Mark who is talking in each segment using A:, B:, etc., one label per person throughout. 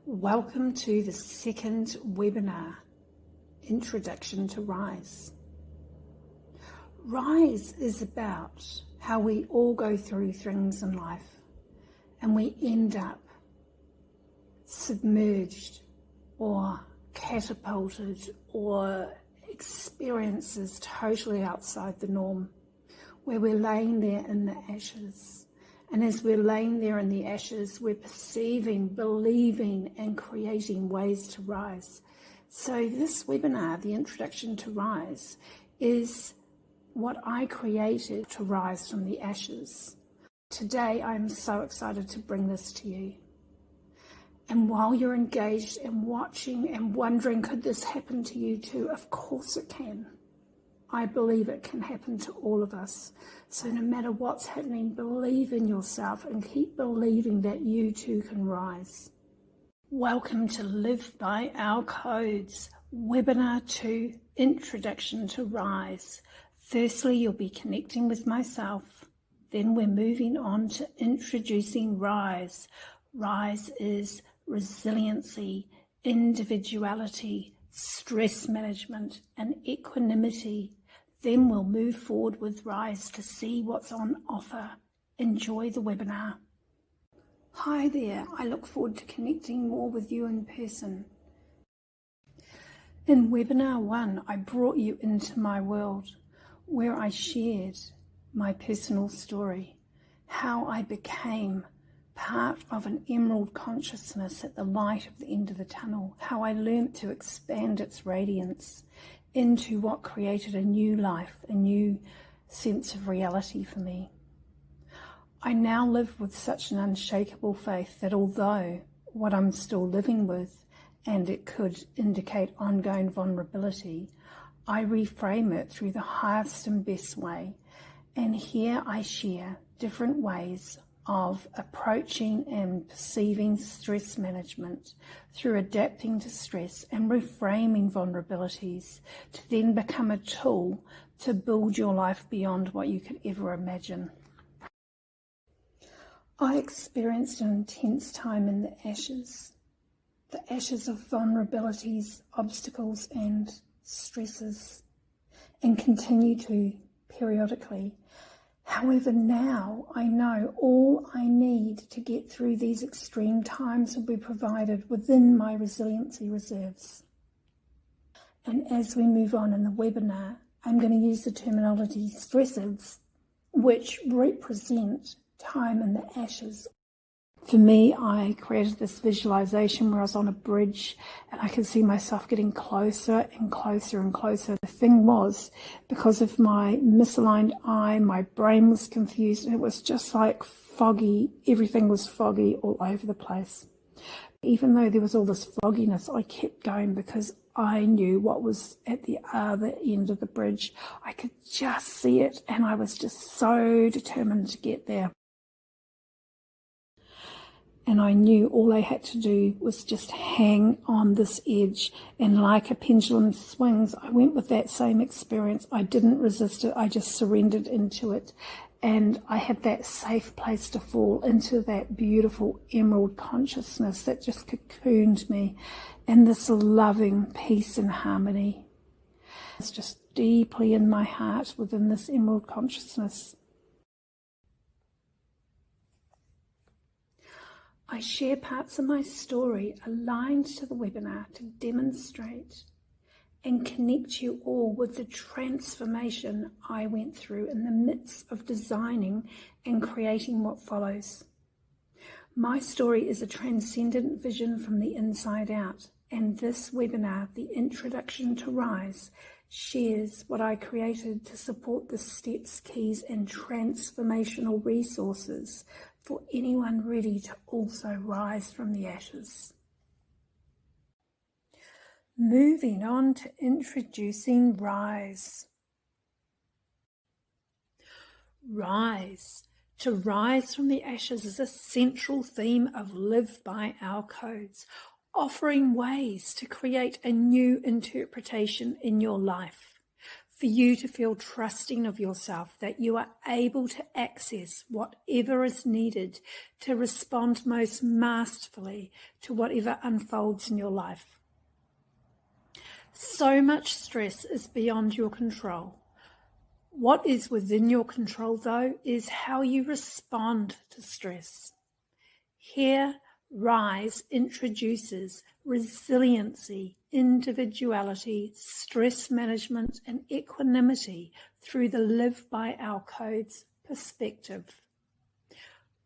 A: Welcome to the second webinar, Introduction to Rise. Rise is about how we all go through things in life and we end up submerged or catapulted or experiences totally outside the norm, where we're laying there in the ashes. And as we're laying there in the ashes, we're perceiving, believing, and creating ways to rise. So this webinar, the Introduction to Rise, is what I created to rise from the ashes. Today, I'm so excited to bring this to you. And while you're engaged and watching and wondering, could this happen to you too? Of course it can. I believe it can happen to all of us. So no matter what's happening, believe in yourself and keep believing that you too can rise. Welcome to Live by Our Codes, Webinar 2, Introduction to Rise. Firstly, you'll be connecting with myself. Then we're moving on to introducing Rise. Rise is resiliency, individuality, stress management, and equanimity. Then we'll move forward with Rise to see what's on offer. Enjoy the webinar. Hi there, I look forward to connecting more with you in person. In webinar 1, I brought you into my world where I shared my personal story, how I became part of an emerald consciousness at the light of the end of the tunnel, how I learnt to expand its radiance into what created a new life, a new sense of reality for me. I now live with such an unshakable faith that although what I'm still living with, and it could indicate ongoing vulnerability, I reframe it through the highest and best way. And here I share different ways of approaching and perceiving stress management through adapting to stress and reframing vulnerabilities to then become a tool to build your life beyond what you could ever imagine. I experienced an intense time in the ashes of vulnerabilities, obstacles and stresses, and continue to periodically. However, now I know all I need to get through these extreme times will be provided within my resiliency reserves. And as we move on in the webinar, I'm going to use the terminology stresses, which represent time in the ashes. For me, I created this visualization where I was on a bridge and I could see myself getting closer and closer and closer. The thing was, because of my misaligned eye, my brain was confused and it was just like foggy. Everything was foggy all over the place. Even though there was all this fogginess, I kept going because I knew what was at the other end of the bridge. I could just see it and I was just so determined to get there. And I knew all I had to do was just hang on this edge. And like a pendulum swings, I went with that same experience. I didn't resist it. I just surrendered into it. And I had that safe place to fall into that beautiful emerald consciousness that just cocooned me. And this loving peace and harmony. It's just deeply in my heart within this emerald consciousness. I share parts of my story aligned to the webinar to demonstrate and connect you all with the transformation I went through in the midst of designing and creating what follows. My story is a transcendent vision from the inside out, and this webinar, the Introduction to Rise, shares what I created to support the steps, keys, and transformational resources for anyone ready to also rise from the ashes. Moving on to introducing Rise. Rise. To rise from the ashes is a central theme of Live by Our Codes, offering ways to create a new interpretation in your life. for you to feel trusting of yourself, that you are able to access whatever is needed to respond most masterfully to whatever unfolds in your life. So much stress is beyond your control. What is within your control, though, is how you respond to stress. Here, Rise introduces resiliency, individuality, stress management, and equanimity through the Live by Our Codes perspective.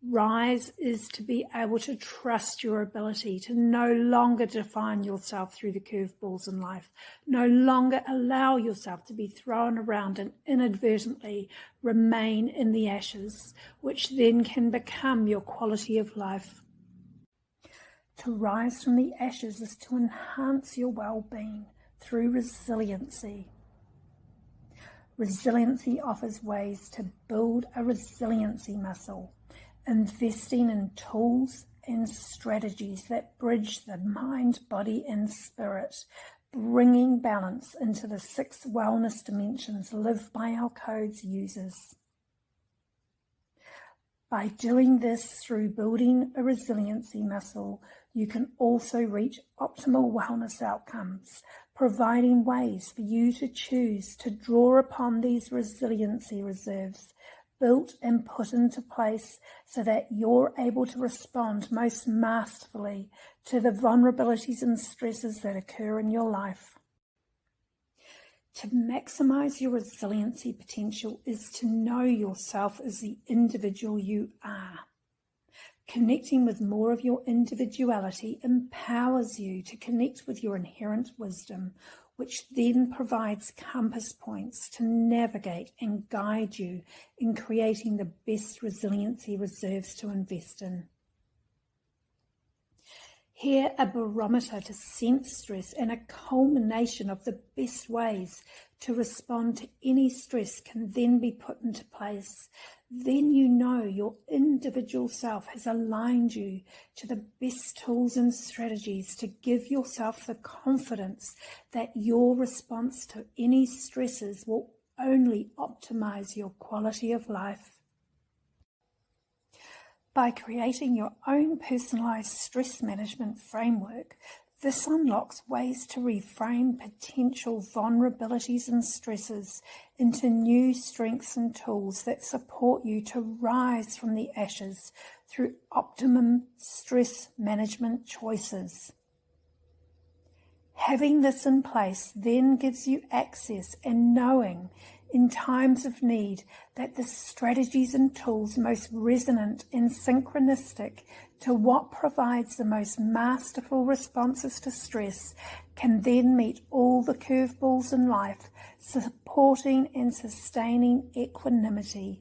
A: Rise is to be able to trust your ability to no longer define yourself through the curveballs in life, no longer allow yourself to be thrown around and inadvertently remain in the ashes, which then can become your quality of life. To rise from the ashes is to enhance your well-being through resiliency. Resiliency offers ways to build a resiliency muscle, investing in tools and strategies that bridge the mind, body, and spirit, bringing balance into the 6 wellness dimensions Live by Our Codes uses. By doing this through building a resiliency muscle, you can also reach optimal wellness outcomes, providing ways for you to choose to draw upon these resiliency reserves built and put into place so that you're able to respond most masterfully to the vulnerabilities and stresses that occur in your life. To maximize your resiliency potential is to know yourself as the individual you are. Connecting with more of your individuality empowers you to connect with your inherent wisdom, which then provides compass points to navigate and guide you in creating the best resiliency reserves to invest in. Here, a barometer to sense stress and a culmination of the best ways to respond to any stress can then be put into place. Then you know your individual self has aligned you to the best tools and strategies to give yourself the confidence that your response to any stresses will only optimize your quality of life. By creating your own personalized stress management framework, this unlocks ways to reframe potential vulnerabilities and stresses into new strengths and tools that support you to rise from the ashes through optimum stress management choices. Having this in place then gives you access and knowing in times of need that the strategies and tools most resonant and synchronistic to what provides the most masterful responses to stress can then meet all the curveballs in life, supporting and sustaining equanimity.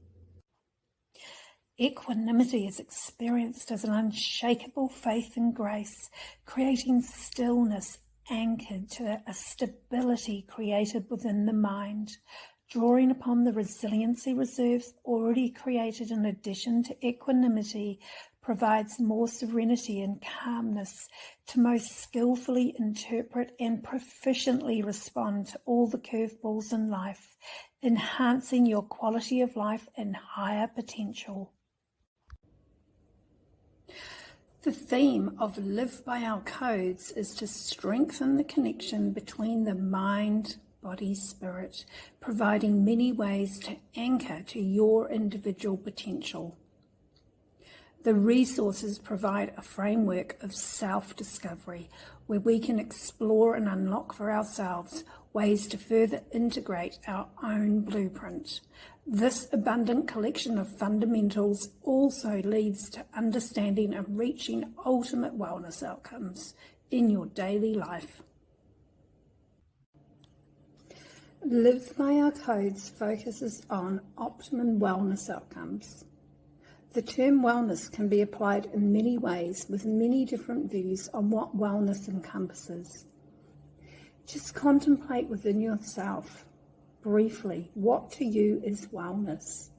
A: Equanimity is experienced as an unshakable faith and grace, creating stillness anchored to a stability created within the mind. Drawing upon the resiliency reserves already created in addition to equanimity provides more serenity and calmness to most skillfully interpret and proficiently respond to all the curveballs in life, enhancing your quality of life and higher potential. The theme of Live by Our Codes is to strengthen the connection between the mind, body, spirit, providing many ways to anchor to your individual potential. The resources provide a framework of self-discovery where we can explore and unlock for ourselves ways to further integrate our own blueprint. This abundant collection of fundamentals also leads to understanding and reaching ultimate wellness outcomes in your daily life. Live by Our Codes focuses on optimum wellness outcomes. The term wellness can be applied in many ways with many different views on what wellness encompasses. Just contemplate within yourself, briefly, what to you is wellness.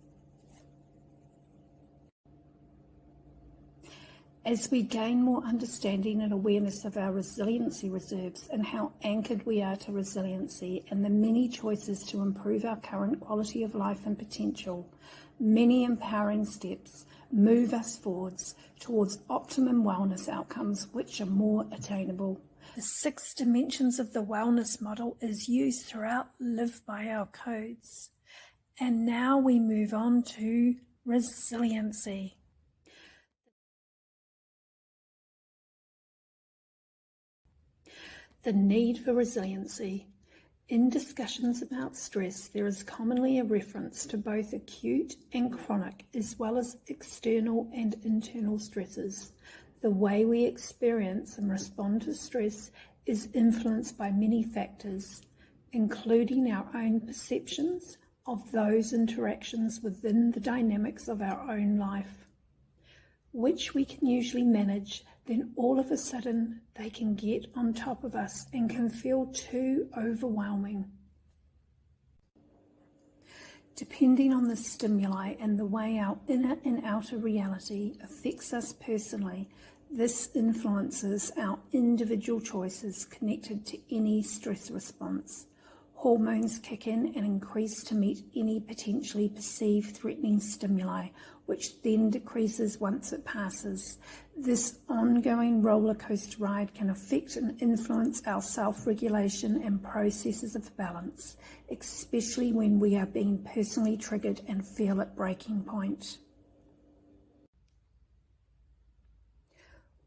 A: As we gain more understanding and awareness of our resiliency reserves and how anchored we are to resiliency and the many choices to improve our current quality of life and potential, many empowering steps move us forwards towards optimum wellness outcomes which are more attainable. The 6 dimensions of the wellness model is used throughout Live by Our Codes. And now we move on to resiliency. The need for resiliency. In discussions about stress, there is commonly a reference to both acute and chronic, as well as external and internal stresses. The way we experience and respond to stress is influenced by many factors, including our own perceptions of those interactions within the dynamics of our own life, which we can usually manage. Then all of a sudden they can get on top of us and can feel too overwhelming. Depending on the stimuli and the way our inner and outer reality affects us personally, this influences our individual choices connected to any stress response. Hormones kick in and increase to meet any potentially perceived threatening stimuli, which then decreases once it passes. This ongoing roller coaster ride can affect and influence our self-regulation and processes of balance, especially when we are being personally triggered and feel at breaking point.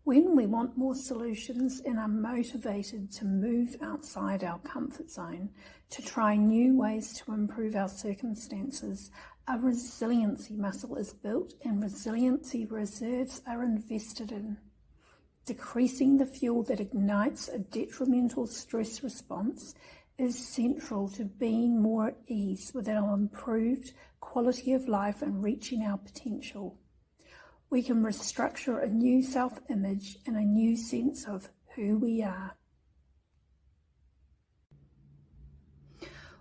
A: When we want more solutions and are motivated to move outside our comfort zone, to try new ways to improve our circumstances, a resiliency muscle is built and resiliency reserves are invested in. Decreasing the fuel that ignites a detrimental stress response is central to being more at ease with our improved quality of life and reaching our potential. We can restructure a new self-image and a new sense of who we are.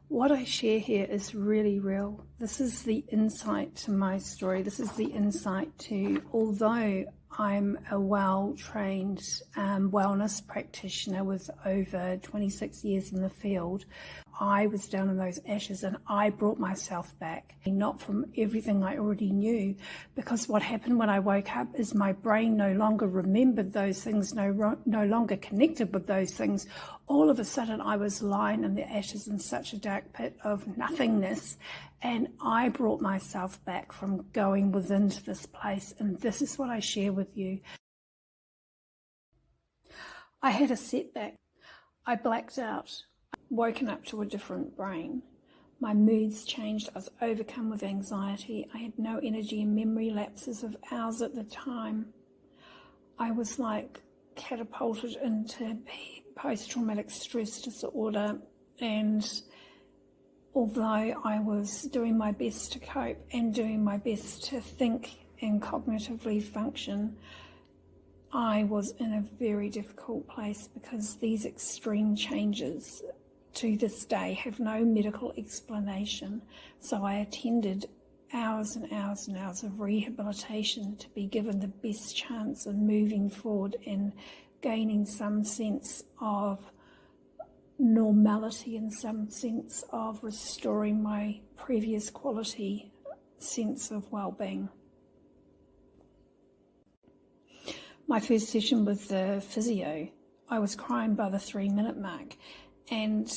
A: What I share here is really real. This is the insight to my story. This is the insight to, although I'm a well-trained wellness practitioner with over 26 years in the field, I was down in those ashes and I brought myself back, not from everything I already knew, because what happened when I woke up is my brain no longer remembered those things, no longer connected with those things. All of a sudden I was lying in the ashes in such a dark pit of nothingness, and I brought myself back from going within to this place, and this is what I share with you. I had a setback. I blacked out. Woken up to a different brain. My moods changed. I was overcome with anxiety. I had no energy and memory lapses of hours at the time. I was like catapulted into post-traumatic stress disorder, and although I was doing my best to cope and doing my best to think and cognitively function, I was in a very difficult place because these extreme changes to this day have no medical explanation. So I attended hours and hours and hours of rehabilitation to be given the best chance of moving forward and gaining some sense of normality and some sense of restoring my previous quality sense of well-being. My first session with the physio, I was crying by the 3-minute mark, and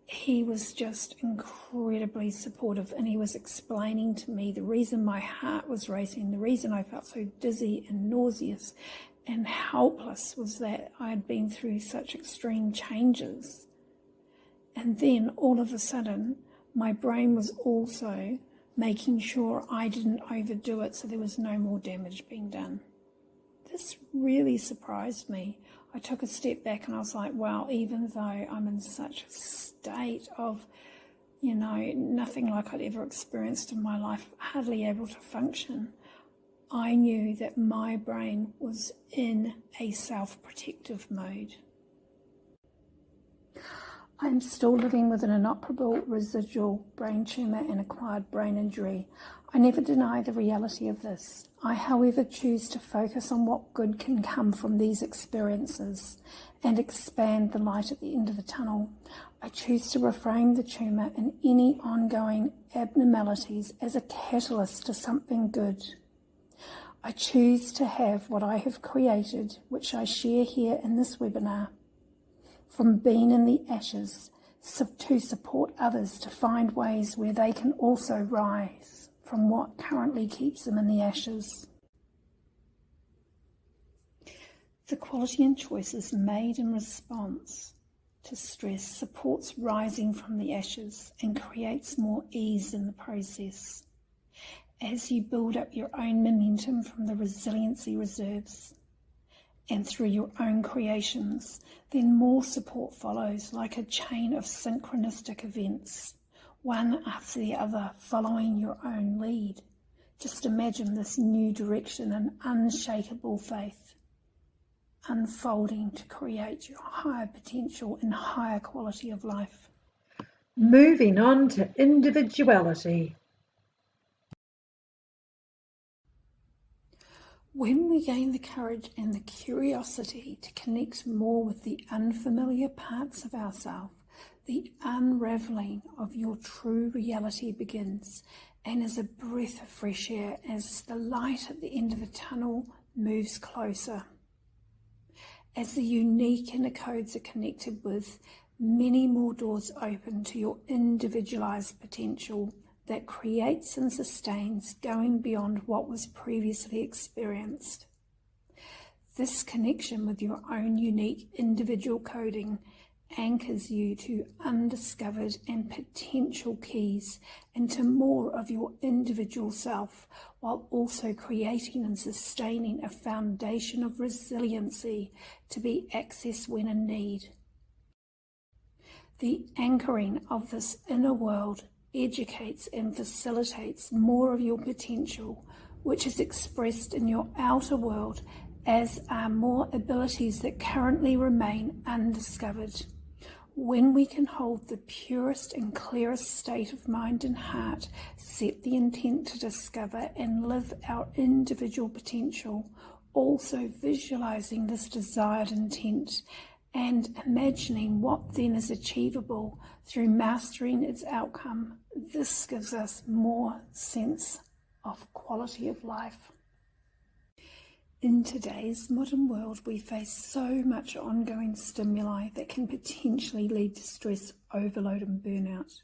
A: he was just incredibly supportive, and he was explaining to me the reason my heart was racing, the reason I felt so dizzy and nauseous and helpless was that I had been through such extreme changes. And then all of a sudden, my brain was also making sure I didn't overdo it so there was no more damage being done. This really surprised me. I took a step back and I was like, wow, even though I'm in such a state of, nothing like I'd ever experienced in my life, hardly able to function, I knew that my brain was in a self-protective mode. I am still living with an inoperable residual brain tumour and acquired brain injury. I never deny the reality of this. I, however, choose to focus on what good can come from these experiences and expand the light at the end of the tunnel. I choose to reframe the tumour and any ongoing abnormalities as a catalyst to something good. I choose to have what I have created, which I share here in this webinar, from being in the ashes, to support others to find ways where they can also rise from what currently keeps them in the ashes. The quality and choices made in response to stress supports rising from the ashes and creates more ease in the process. As you build up your own momentum from the resiliency reserves and through your own creations, then more support follows like a chain of synchronistic events, one after the other following your own lead. Just imagine this new direction and unshakable faith unfolding to create your higher potential and higher quality of life.
B: Moving on to individuality.
A: When we gain the courage and the curiosity to connect more with the unfamiliar parts of ourselves, the unraveling of your true reality begins, and as a breath of fresh air as the light at the end of the tunnel moves closer. As the unique inner codes are connected with, many more doors open to your individualized potential that creates and sustains going beyond what was previously experienced. This connection with your own unique individual coding anchors you to undiscovered and potential keys into more of your individual self, while also creating and sustaining a foundation of resiliency to be accessed when in need. The anchoring of this inner world educates and facilitates more of your potential, which is expressed in your outer world, as are more abilities that currently remain undiscovered. When we can hold the purest and clearest state of mind and heart, set the intent to discover and live our individual potential, also visualizing this desired intent and imagining what then is achievable through mastering its outcome, this gives us more sense of quality of life. In today's modern world, we face so much ongoing stimuli that can potentially lead to stress, overload and burnout.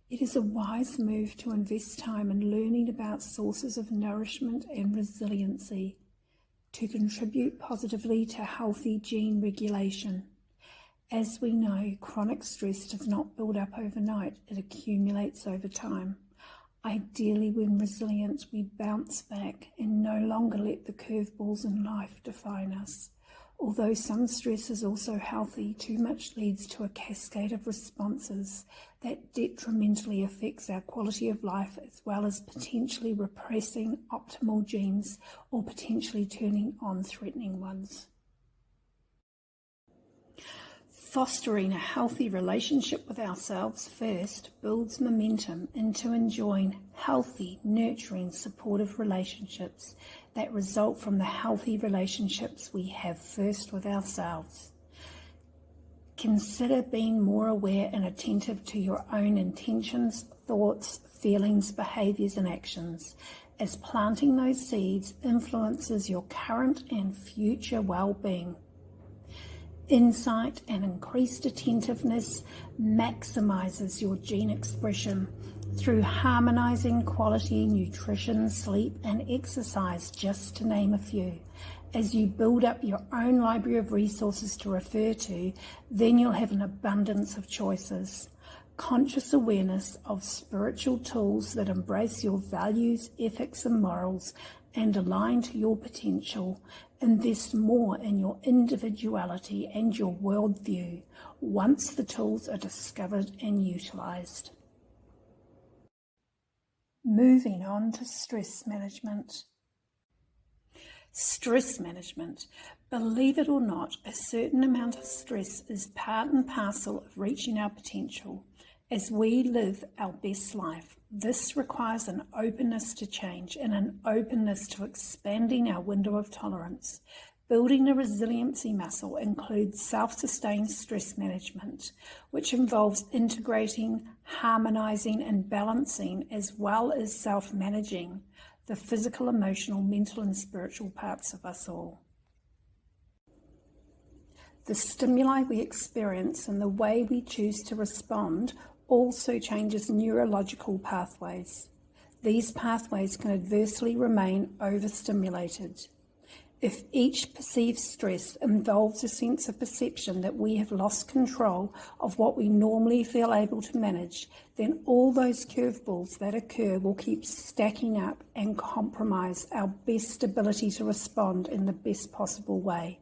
A: It is a wise move to invest time in learning about sources of nourishment and resiliency to contribute positively to healthy gene regulation. As we know, chronic stress does not build up overnight, it accumulates over time. Ideally, when resilient, we bounce back and no longer let the curveballs in life define us. Although some stress is also healthy, too much leads to a cascade of responses that detrimentally affects our quality of life, as well as potentially repressing optimal genes or potentially turning on threatening ones. Fostering a healthy relationship with ourselves first builds momentum into enjoying healthy, nurturing, supportive relationships that result from the healthy relationships we have first with ourselves. Consider being more aware and attentive to your own intentions, thoughts, feelings, behaviors, and actions, as planting those seeds influences your current and future well-being. Insight and increased attentiveness maximizes your gene expression through harmonizing quality nutrition, sleep, and exercise, just to name a few. As you build up your own library of resources to refer to, then you'll have an abundance of choices. Conscious awareness of spiritual tools that embrace your values, ethics, and morals and align to your potential. Invest more in your individuality and your worldview once the tools are discovered and utilized. Moving on to stress management. Stress management. Believe it or not, a certain amount of stress is part and parcel of reaching our potential. As we live our best life, this requires an openness to change and an openness to expanding our window of tolerance. Building a resiliency muscle includes self-sustained stress management, which involves integrating, harmonizing, and balancing, as well as self-managing the physical, emotional, mental, and spiritual parts of us all. The stimuli we experience and the way we choose to respond also changes neurological pathways. These pathways can adversely remain overstimulated. If each perceived stress involves a sense of perception that we have lost control of what we normally feel able to manage, then all those curveballs that occur will keep stacking up and compromise our best ability to respond in the best possible way.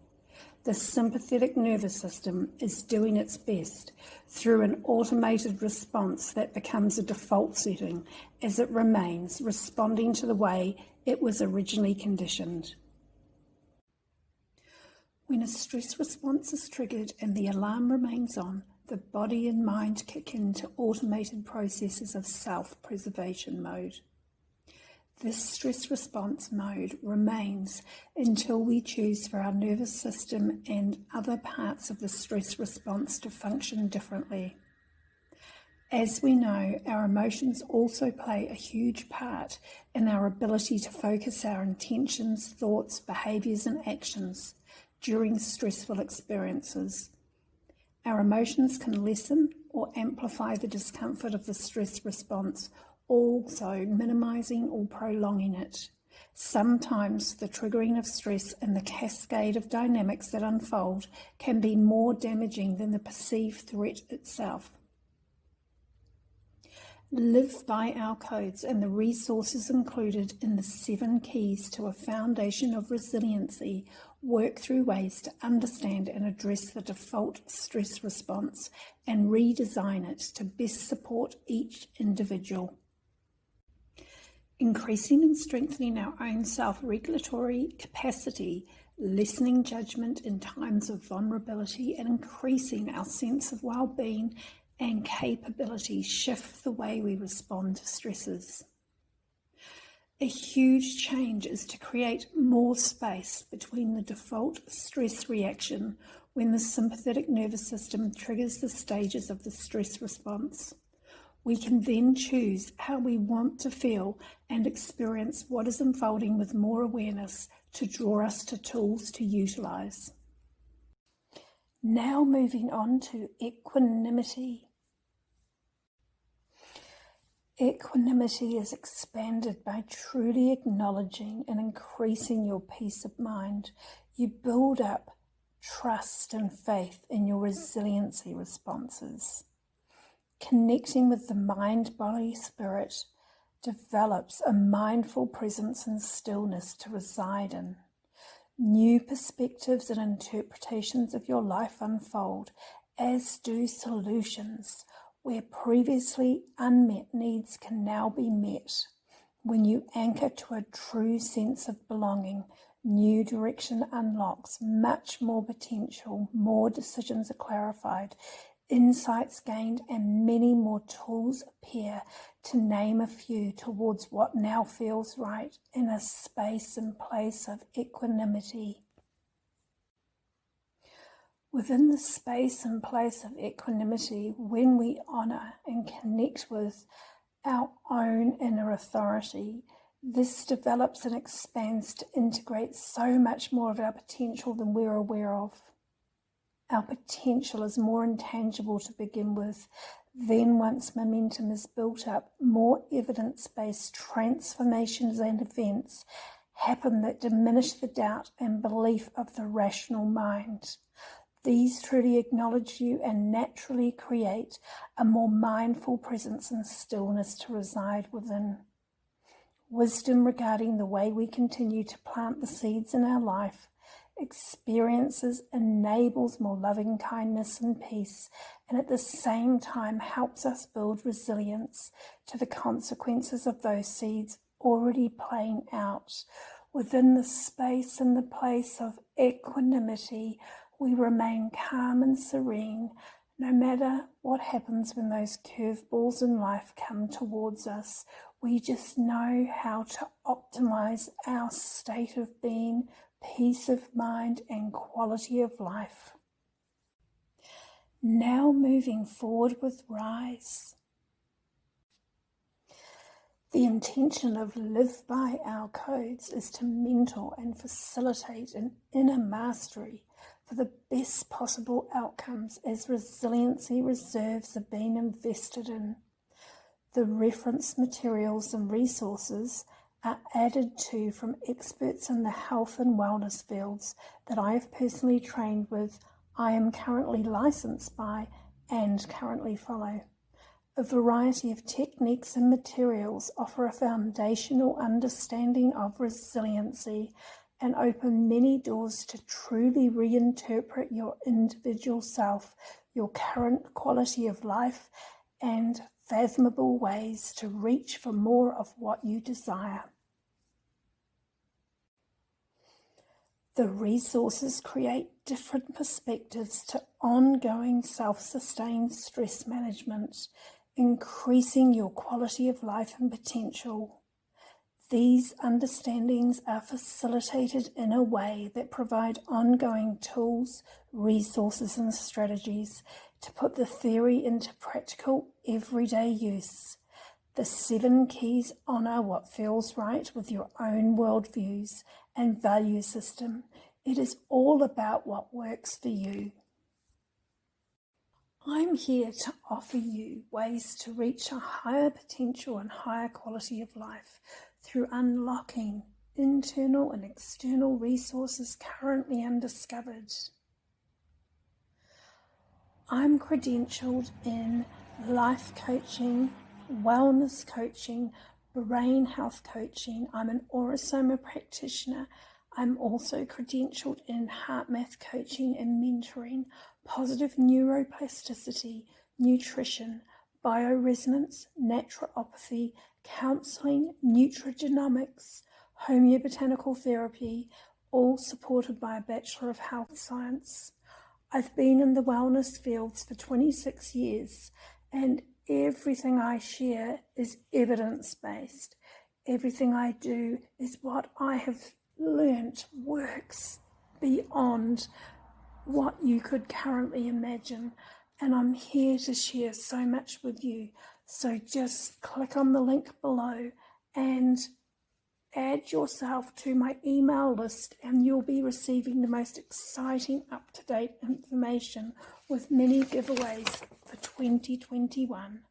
A: The sympathetic nervous system is doing its best through an automated response that becomes a default setting as it remains responding to the way it was originally conditioned. When a stress response is triggered and the alarm remains on, the body and mind kick into automated processes of self-preservation mode. This stress response mode remains until we choose for our nervous system and other parts of the stress response to function differently. As we know, our emotions also play a huge part in our ability to focus our intentions, thoughts, behaviors, and actions during stressful experiences. Our emotions can lessen or amplify the discomfort of the stress response, also minimizing or prolonging it. Sometimes the triggering of stress and the cascade of dynamics that unfold can be more damaging than the perceived threat itself. Live by our codes and the resources included in the 7 keys to a foundation of resiliency. Work through ways to understand and address the default stress response and redesign it to best support each individual. Increasing and strengthening our own self-regulatory capacity, lessening judgment in times of vulnerability, and increasing our sense of well-being and capability shift the way we respond to stresses. A huge change is to create more space between the default stress reaction when the sympathetic nervous system triggers the stages of the stress response. We can then choose how we want to feel and experience what is unfolding with more awareness to draw us to tools to utilize. Now moving on to equanimity. Equanimity is expanded by truly acknowledging and increasing your peace of mind. You build up trust and faith in your resiliency responses. Connecting with the mind, body, spirit develops a mindful presence and stillness to reside in. New perspectives and interpretations of your life unfold, as do solutions. Where previously unmet needs can now be met. When you anchor to a true sense of belonging, new direction unlocks much more potential, more decisions are clarified, insights gained, and many more tools appear, to name a few, towards what now feels right in a space and place of equanimity. Within the space and place of equanimity, when we honour and connect with our own inner authority, this develops and expands to integrate so much more of our potential than we're aware of. Our potential is more intangible to begin with. Then once momentum is built up, more evidence-based transformations and events happen that diminish the doubt and belief of the rational mind. These truly acknowledge you and naturally create a more mindful presence and stillness to reside within. Wisdom regarding the way we continue to plant the seeds in our life experiences enables more loving kindness and peace, and at the same time helps us build resilience to the consequences of those seeds already playing out, Within the space and the place of equanimity, we remain calm and serene, no matter what happens when those curveballs in life come towards us. We just know how to optimize our state of being, peace of mind, and quality of life. Now moving forward with Rise. The intention of Live by Our Codes is to mentor and facilitate an inner mastery for the best possible outcomes as resiliency reserves are being invested in. The reference materials and resources are added to from experts in the health and wellness fields that I have personally trained with, I am currently licensed by, and currently follow. A variety of techniques and materials offer a foundational understanding of resiliency and open many doors to truly reinterpret your individual self, your current quality of life, and fathomable ways to reach for more of what you desire. The resources create different perspectives to ongoing self-sustained stress management, increasing your quality of life and potential. These understandings are facilitated in a way that provide ongoing tools, resources, and strategies to put the theory into practical, everyday use. The 7 keys honor what feels right with your own worldviews and value system. It is all about what works for you. I'm here to offer you ways to reach a higher potential and higher quality of life through unlocking internal and external resources currently undiscovered. I'm credentialed in life coaching, wellness coaching, brain health coaching. I'm an Aurosoma practitioner. I'm also credentialed in heart math coaching and mentoring, positive neuroplasticity, nutrition, bioresonance, naturopathy, counselling, nutrigenomics, homeobotanical therapy, all supported by a Bachelor of Health Science. I've been in the wellness fields for 26 years, and everything I share is evidence-based. Everything I do is what I have learnt works beyond what you could currently imagine, and I'm here to share so much with you. So just click on the link below and add yourself to my email list, and you'll be receiving the most exciting up-to-date information with many giveaways for 2021.